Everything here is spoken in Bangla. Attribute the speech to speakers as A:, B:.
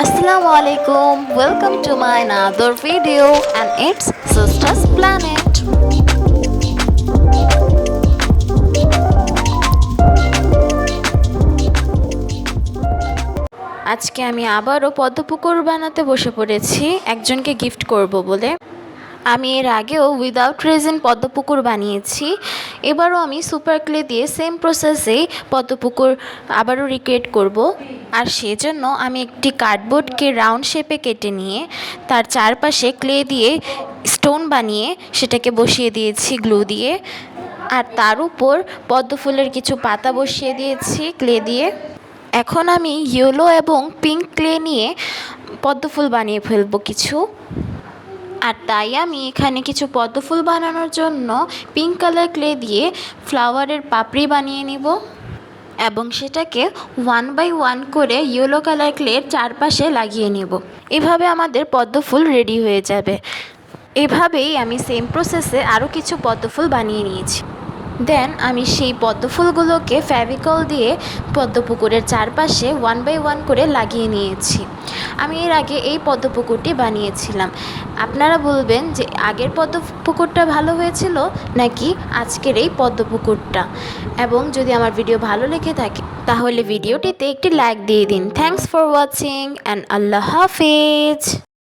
A: Assalamu alaikum. Welcome to my another video and it's Sisters Planet. আজকে আমি আবারও পদ্মপুকুর বানাতে বসে পড়েছি একজনকে গিফট করব বলে। আমি এর আগেও উইদাউট রেজিন পদ্মপুকুর বানিয়েছি। এবারও আমি সুপার ক্লে দিয়ে সেম প্রসেসেই পদ্মপুকুর আবারও রিক্রিয়েট করব। আর সেজন্য আমি একটি কার্ডবোর্ডকে রাউন্ড শেপে কেটে নিয়ে তার চারপাশে ক্লে দিয়ে স্টোন বানিয়ে সেটাকে বসিয়ে দিয়েছি গ্লু দিয়ে। আর তার উপর পদ্মফুলের কিছু পাতা বসিয়ে দিয়েছি ক্লে দিয়ে। এখন আমি ইয়েলো এবং পিঙ্ক ক্লে নিয়ে পদ্মফুল বানিয়ে ফেলবো কিছু। আর তাই আমি এখানে কিছু পদ্মফুল বানানোর জন্য পিঙ্ক কালার ক্লে দিয়ে ফ্লাওয়ারের পাপড়ি বানিয়ে নিব এবং সেটাকে 1 বাই 1 করে ইয়েলো কালার ক্লের চারপাশে লাগিয়ে নেব। এভাবে আমাদের পদ্মফুল রেডি হয়ে যাবে। এভাবেই আমি সেম প্রসেসে আরও কিছু পদ্মফুল বানিয়ে নিয়েছি। দেন আমি সেই পদ্মফুলগুলোকে ফেভিকল দিয়ে পদ্মপুকুরের চারপাশে 1 বাই 1 করে লাগিয়ে নিয়েছি। আমি এর আগে এই পদ্মপুকুরটি বানিয়েছিলাম। আপনারা বলবেন যে আগের পদ্মপুকুরটা ভালো হয়েছিল নাকি আজকের এই পদ্মপুকুরটা। এবং যদি আমার ভিডিও ভালো লেগে থাকে তাহলে ভিডিওটিতে একটি লাইক দিয়ে দিন। থ্যাঙ্কস ফর ওয়াচিং অ্যান্ড আল্লাহ হাফেজ।